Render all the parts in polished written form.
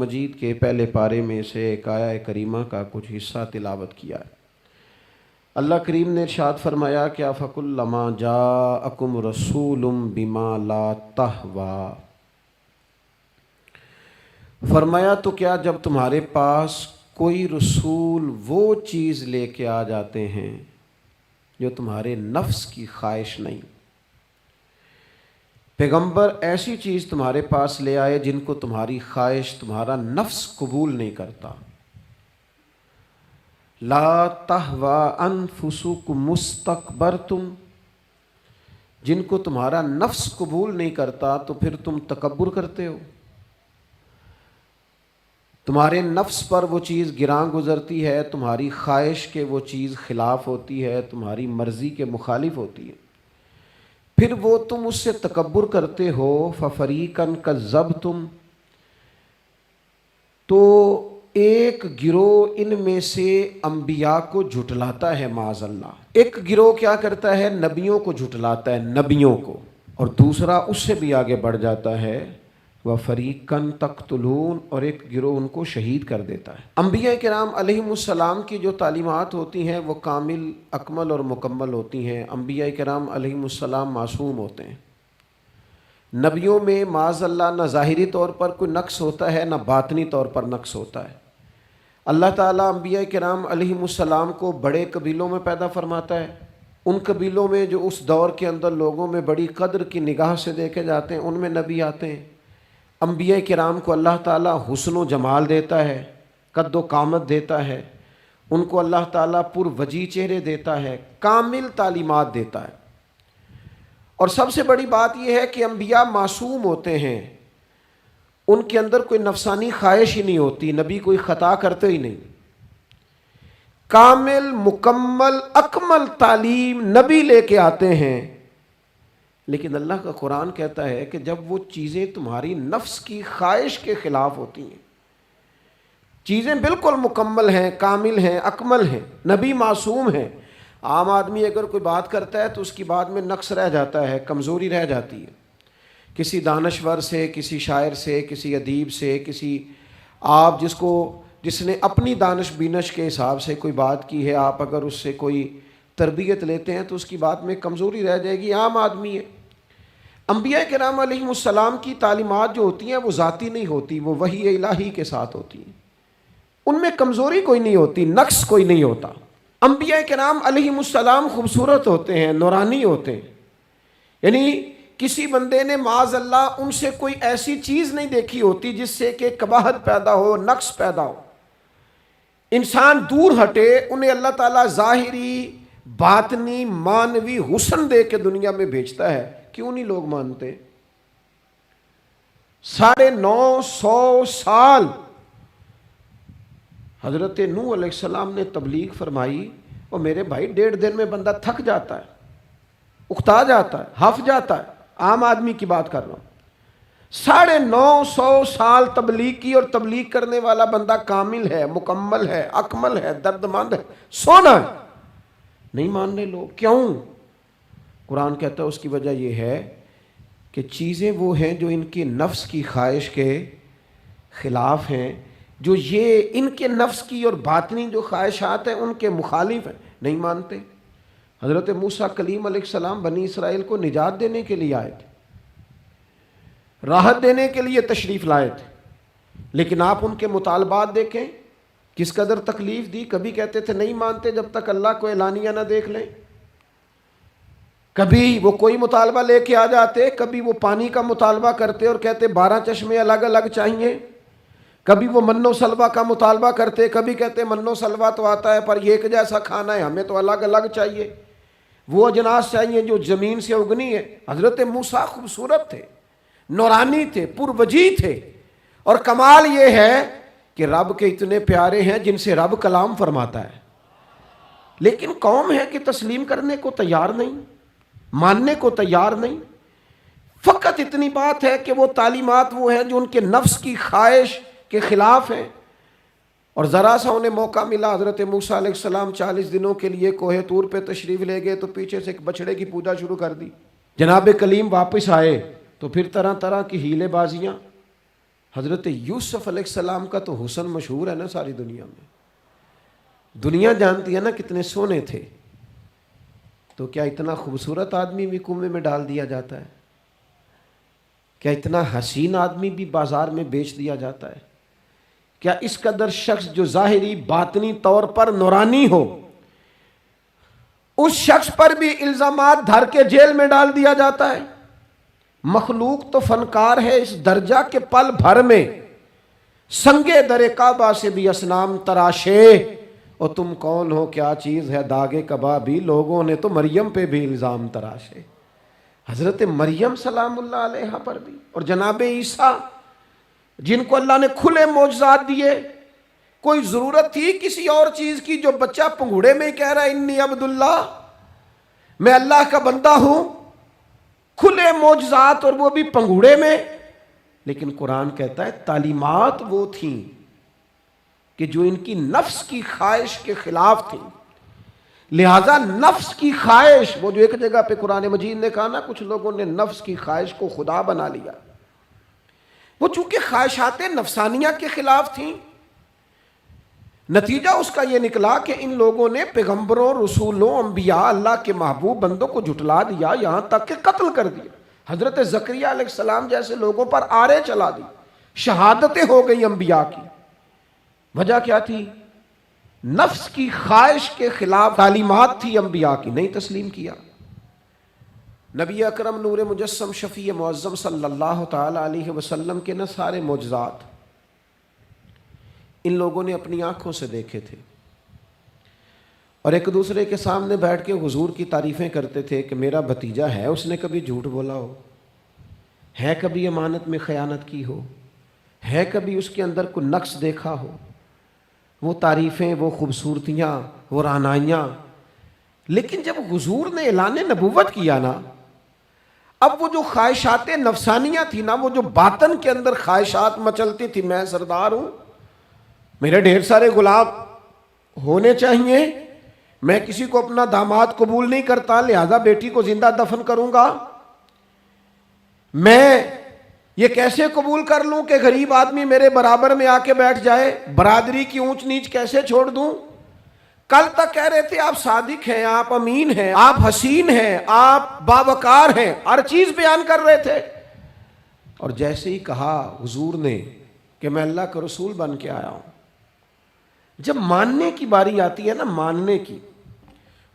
مجید کے پہلے پارے میں سے ایک آیہ کریمہ کا کچھ حصہ تلاوت کیا ہے۔ اللہ کریم نے ارشاد فرمایا کہ فَكُلَّمَا جَاءَكُمْ رَسُولٌ بِمَا لَا تَهْوَىٰ، فرمایا تو کیا جب تمہارے پاس کوئی رسول وہ چیز لے کے آ جاتے ہیں جو تمہارے نفس کی خواہش نہیں، پیغمبر ایسی چیز تمہارے پاس لے آئے جن کو تمہاری خواہش، تمہارا نفس قبول نہیں کرتا، لا تہویٰ انفسکم مستکبرتم، جن کو تمہارا نفس قبول نہیں کرتا تو پھر تم تکبر کرتے ہو، تمہارے نفس پر وہ چیز گراں گزرتی ہے، تمہاری خواہش کے وہ چیز خلاف ہوتی ہے، تمہاری مرضی کے مخالف ہوتی ہے، پھر وہ تم اس سے تکبر کرتے ہو۔ فَفَرِيقًا كَذَّبْتُمْ، تو ایک گروہ ان میں سے انبیاء کو جھٹلاتا ہے، معاذ اللہ۔ ایک گروہ کیا کرتا ہے؟ نبیوں کو جھٹلاتا ہے، نبیوں کو، اور دوسرا اس سے بھی آگے بڑھ جاتا ہے، وَفَرِيقًا تَقْتُلُونَ، اور ایک گروہ ان کو شہید کر دیتا ہے۔ انبیاء کرام علیہم السلام کی جو تعلیمات ہوتی ہیں وہ کامل، اکمل اور مکمل ہوتی ہیں۔ انبیاء کرام علیہم السلام معصوم ہوتے ہیں۔ نبیوں میں معاذ اللہ نہ ظاہری طور پر کوئی نقص ہوتا ہے نہ باطنی طور پر نقص ہوتا ہے۔ اللہ تعالیٰ انبیاء کرام علیہم السلام کو بڑے قبیلوں میں پیدا فرماتا ہے، ان قبیلوں میں جو اس دور کے اندر لوگوں میں بڑی قدر کی نگاہ سے دیکھے جاتے ہیں، ان میں نبی آتے ہیں۔ انبیاء کرام کو اللہ تعالیٰ حسن و جمال دیتا ہے، قد و قامت دیتا ہے، ان کو اللہ تعالیٰ پر وجیح چہرے دیتا ہے، کامل تعلیمات دیتا ہے۔ اور سب سے بڑی بات یہ ہے کہ انبیاء معصوم ہوتے ہیں، ان کے اندر کوئی نفسانی خواہش ہی نہیں ہوتی، نبی کوئی خطا کرتے ہی نہیں۔ کامل، مکمل، اکمل تعلیم نبی لے کے آتے ہیں، لیکن اللہ کا قرآن کہتا ہے کہ جب وہ چیزیں تمہاری نفس کی خواہش کے خلاف ہوتی ہیں، چیزیں بالکل مکمل ہیں، کامل ہیں، اکمل ہیں، نبی معصوم ہیں۔ عام آدمی اگر کوئی بات کرتا ہے تو اس کی بات میں نقص رہ جاتا ہے، کمزوری رہ جاتی ہے، کسی دانشور سے، کسی شاعر سے، کسی ادیب سے، کسی آپ جس نے اپنی دانش بینش کے حساب سے کوئی بات کی ہے، آپ اگر اس سے کوئی تربیت لیتے ہیں تو اس کی بات میں کمزوری رہ جائے گی، عام آدمی ہے۔ انبیاء کرام علیہم السلام کی تعلیمات جو ہوتی ہیں وہ ذاتی نہیں ہوتی، وہ وحی الہی کے ساتھ ہوتی ہیں، ان میں کمزوری کوئی نہیں ہوتی، نقص کوئی نہیں ہوتا۔ انبیاء کرام علیہم السلام خوبصورت ہوتے ہیں، نورانی ہوتے ہیں، یعنی کسی بندے نے معاذ اللہ ان سے کوئی ایسی چیز نہیں دیکھی ہوتی جس سے کہ قباحت پیدا ہو، نقص پیدا ہو۔ انسان دور ہٹے، انہیں اللہ تعالیٰ ظاہری، باطنی، معنوی حسن دے کے دنیا میں بھیجتا ہے، کیوں نہیں لوگ مانتے؟ 950 سال حضرت نوح علیہ السلام نے تبلیغ فرمائی، اور میرے بھائی 1.5 دن میں بندہ تھک جاتا ہے، اکتا جاتا ہے، ہف جاتا ہے، عام آدمی کی بات کر رہا ہوں۔ 950 سال تبلیغ کی، اور تبلیغ کرنے والا بندہ کامل ہے، مکمل ہے، اکمل ہے، درد مند ہے، سونا ہے، نہیں مان رہے لوگ۔ کیوں؟ قرآن کہتا ہے اس کی وجہ یہ ہے کہ چیزیں وہ ہیں جو ان کے نفس کی خواہش کے خلاف ہیں، جو یہ ان کے نفس کی اور باطنی جو خواہشات ہیں ان کے مخالف ہیں، نہیں مانتے۔ حضرت موسیٰ کلیم علیہ السلام بنی اسرائیل کو نجات دینے کے لیے آئے تھے، راحت دینے کے لیے تشریف لائے تھے، لیکن آپ ان کے مطالبات دیکھیں کس قدر تکلیف دی۔ کبھی کہتے تھے نہیں مانتے جب تک اللہ کو اعلانیہ نہ دیکھ لیں، کبھی وہ کوئی مطالبہ لے کے آ جاتے، کبھی وہ پانی کا مطالبہ کرتے اور کہتے 12 چشمے الگ الگ چاہیے، کبھی وہ من و سلوہ کا مطالبہ کرتے، کبھی کہتے من و سلوہ تو آتا ہے پر ایک جیسا کھانا ہے، ہمیں تو الگ الگ چاہیے، وہ اجناس چاہیے جو زمین سے اگنی ہے۔ حضرت موسیٰ خوبصورت تھے، نورانی تھے، پروجی تھے، اور کمال یہ ہے کہ رب کے اتنے پیارے ہیں جن سے رب کلام فرماتا ہے، لیکن قوم ہے کہ تسلیم کرنے کو تیار نہیں، ماننے کو تیار نہیں۔ فقط اتنی بات ہے کہ وہ تعلیمات وہ ہیں جو ان کے نفس کی خواہش کے خلاف ہیں، اور ذرا سا انہیں موقع ملا، حضرت موسیٰ علیہ السلام 40 دنوں کے لیے کوہ طور پہ تشریف لے گئے تو پیچھے سے ایک بچڑے کی پوجا شروع کر دی۔ جناب کلیم واپس آئے تو پھر طرح طرح کی ہیلے بازیاں، حضرت یوسف علیہ السلام کا تو حسن مشہور ہے نا ساری دنیا میں، دنیا جانتی ہے نا کتنے سونے تھے، تو کیا اتنا خوبصورت آدمی بھی کنویں میں ڈال دیا جاتا ہے؟ کیا اتنا حسین آدمی بھی بازار میں بیچ دیا جاتا ہے؟ کیا اس قدر شخص جو ظاہری باطنی طور پر نورانی ہو، اس شخص پر بھی الزامات دھر کے جیل میں ڈال دیا جاتا ہے؟ مخلوق تو فنکار ہے اس درجہ کے پل بھر میں سنگے در کعبہ سے بھی اصنام تراشے، اور تم کون ہو کیا چیز ہے داغے کبابی، لوگوں نے تو مریم پہ بھی الزام تراشے۔ حضرت مریم سلام اللہ علیہ پر بھی، اور جناب عیسیٰ جن کو اللہ نے کھلے معجزات دیے، کوئی ضرورت تھی کسی اور چیز کی؟ جو بچہ پنگوڑے میں کہہ رہا ہے انی عبد اللہ، میں اللہ کا بندہ ہوں، کھلے معجزات اور وہ بھی پنگوڑے میں۔ لیکن قرآن کہتا ہے تعلیمات وہ تھیں کہ جو ان کی نفس کی خواہش کے خلاف تھیں، لہذا نفس کی خواہش، وہ جو ایک جگہ پہ قرآن مجید نے کہا نا کچھ لوگوں نے نفس کی خواہش کو خدا بنا لیا، وہ چونکہ خواہشات نفسانیہ کے خلاف تھیں، نتیجہ اس کا یہ نکلا کہ ان لوگوں نے پیغمبروں، رسولوں، انبیاء، اللہ کے محبوب بندوں کو جھٹلا دیا، یہاں تک کہ قتل کر دیا۔ حضرت زکریا علیہ السلام جیسے لوگوں پر آرے چلا دی، شہادتیں ہو گئی انبیاء کی۔ وجہ کیا تھی؟ نفس کی خواہش کے خلاف تعلیمات تھی انبیاء کی، نہیں تسلیم کیا۔ نبی اکرم نور مجسم شفیع معظم صلی اللہ تعالی علیہ وسلم کے نہ سارے معجزات ان لوگوں نے اپنی آنکھوں سے دیکھے تھے، اور ایک دوسرے کے سامنے بیٹھ کے حضور کی تعریفیں کرتے تھے کہ میرا بھتیجا ہے، اس نے کبھی جھوٹ بولا ہو، ہے کبھی امانت میں خیانت کی ہو، ہے کبھی اس کے اندر کوئی نقص دیکھا ہو۔ وہ تعریفیں، وہ خوبصورتیاں، وہ رعنائیاں۔ لیکن جب حضور نے اعلان نبوت کیا نا، اب وہ جو خواہشات نفسانیہ تھی نا، وہ جو باطن کے اندر خواہشات مچلتی تھی، میں سردار ہوں، میرے ڈھیر سارے غلام ہونے چاہیے، میں کسی کو اپنا داماد قبول نہیں کرتا لہذا بیٹی کو زندہ دفن کروں گا، میں یہ کیسے قبول کر لوں کہ غریب آدمی میرے برابر میں آ کے بیٹھ جائے، برادری کی اونچ نیچ کیسے چھوڑ دوں۔ کل تک کہہ رہے تھے آپ صادق ہیں، آپ امین ہیں، آپ حسین ہیں، آپ باوقار ہیں، ہر چیز بیان کر رہے تھے، اور جیسے ہی کہا حضور نے کہ میں اللہ کا رسول بن کے آیا ہوں، جب ماننے کی باری آتی ہے نا، ماننے کی،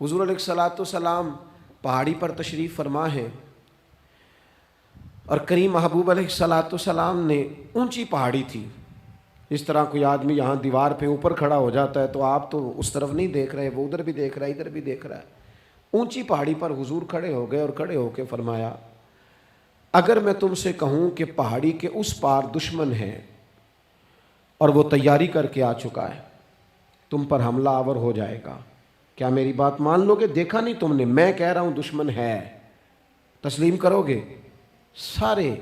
حضور علیہ الصلوۃ والسلام پہاڑی پر تشریف فرما ہے، اور کریم محبوب علیہ الصلوۃ والسلام نے اونچی پہاڑی تھی، اس طرح کوئی آدمی یہاں دیوار پہ اوپر کھڑا ہو جاتا ہے تو آپ تو اس طرف نہیں دیکھ رہے، وہ ادھر بھی دیکھ رہا ہے، ادھر بھی دیکھ رہا ہے۔ اونچی پہاڑی پر حضور کھڑے ہو گئے اور کھڑے ہو کے فرمایا اگر میں تم سے کہوں کہ پہاڑی کے اس پار دشمن ہے اور وہ تیاری کر کے آ چکا ہے، تم پر حملہ آور ہو جائے گا، کیا میری بات مان لو گے؟ دیکھا نہیں تم نے، میں کہہ رہا ہوں دشمن ہے، تسلیم کرو گے؟ سارے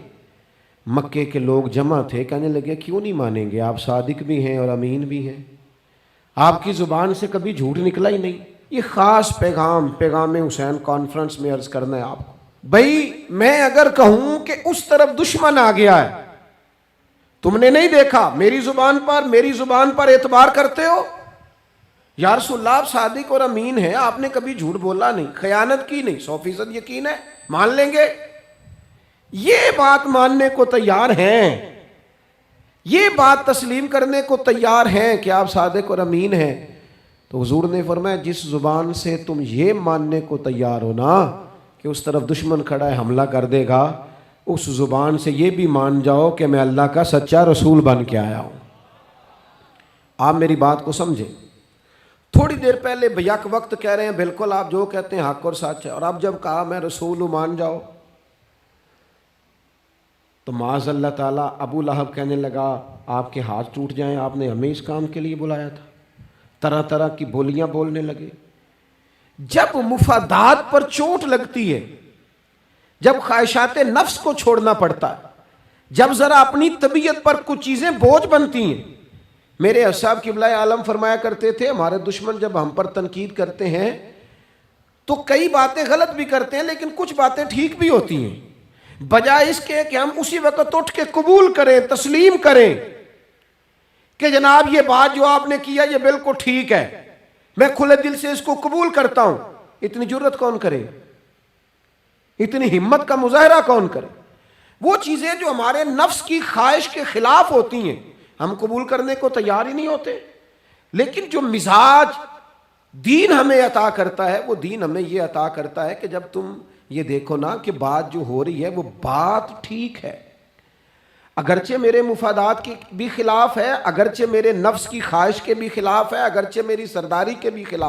مکے کے لوگ جمع تھے، کہنے لگے کیوں نہیں مانیں گے، آپ صادق بھی ہیں اور امین بھی ہیں، آپ کی زبان سے کبھی جھوٹ نکلا ہی نہیں۔ یہ خاص پیغام حسین کانفرنس میں عرض کرنا ہے آپ کو، بھائی میں اگر کہوں کہ اس طرف دشمن آ گیا ہے، تم نے نہیں دیکھا، میری زبان پر اعتبار کرتے ہو؟ یا رسول اللہ آپ صادق اور امین ہیں، آپ نے کبھی جھوٹ بولا نہیں، خیانت کی نہیں، 100% یقین ہے، مان لیں گے؟ یہ بات ماننے کو تیار ہیں، یہ بات تسلیم کرنے کو تیار ہیں کہ آپ صادق اور امین ہیں، تو حضور نے فرمایا جس زبان سے تم یہ ماننے کو تیار ہو نا کہ اس طرف دشمن کھڑا ہے حملہ کر دے گا، اس زبان سے یہ بھی مان جاؤ کہ میں اللہ کا سچا رسول بن کے آیا ہوں۔ آپ میری بات کو سمجھیں، تھوڑی دیر پہلے بیک وقت کہہ رہے ہیں بالکل آپ جو کہتے ہیں حق اور سچ ہے، اور اب جب کہا میں رسول ہوں مان جاؤ، تو معاذ اللہ تعالیٰ ابو لہب کہنے لگا آپ کے ہاتھ ٹوٹ جائیں، آپ نے ہمیں اس کام کے لیے بلایا تھا، طرح طرح کی بولیاں بولنے لگے۔ جب مفادات پر چوٹ لگتی ہے، جب خواہشات نفس کو چھوڑنا پڑتا ہے، جب ذرا اپنی طبیعت پر کچھ چیزیں بوجھ بنتی ہیں، میرے اصحاب قبلہ عالم فرمایا کرتے تھے ہمارے دشمن جب ہم پر تنقید کرتے ہیں تو کئی باتیں غلط بھی کرتے ہیں لیکن کچھ باتیں ٹھیک بھی ہوتی ہیں، بجائے اس کے کہ ہم اسی وقت اٹھ کے قبول کریں، تسلیم کریں کہ جناب یہ بات جو آپ نے کیا یہ بالکل ٹھیک ہے، میں کھلے دل سے اس کو قبول کرتا ہوں۔ اتنی جرت کون کرے؟ اتنی ہمت کا مظاہرہ کون کرے؟ وہ چیزیں جو ہمارے نفس کی خواہش کے خلاف ہوتی ہیں ہم قبول کرنے کو تیار ہی نہیں ہوتے۔ لیکن جو مزاج دین ہمیں عطا کرتا ہے، وہ دین ہمیں یہ عطا کرتا ہے کہ جب تم یہ دیکھو نا کہ بات جو ہو رہی ہے وہ بات ٹھیک ہے، اگرچہ میرے مفادات کے بھی خلاف ہے، اگرچہ میرے نفس کی خواہش کے بھی خلاف ہے، اگرچہ میری سرداری کے بھی خلاف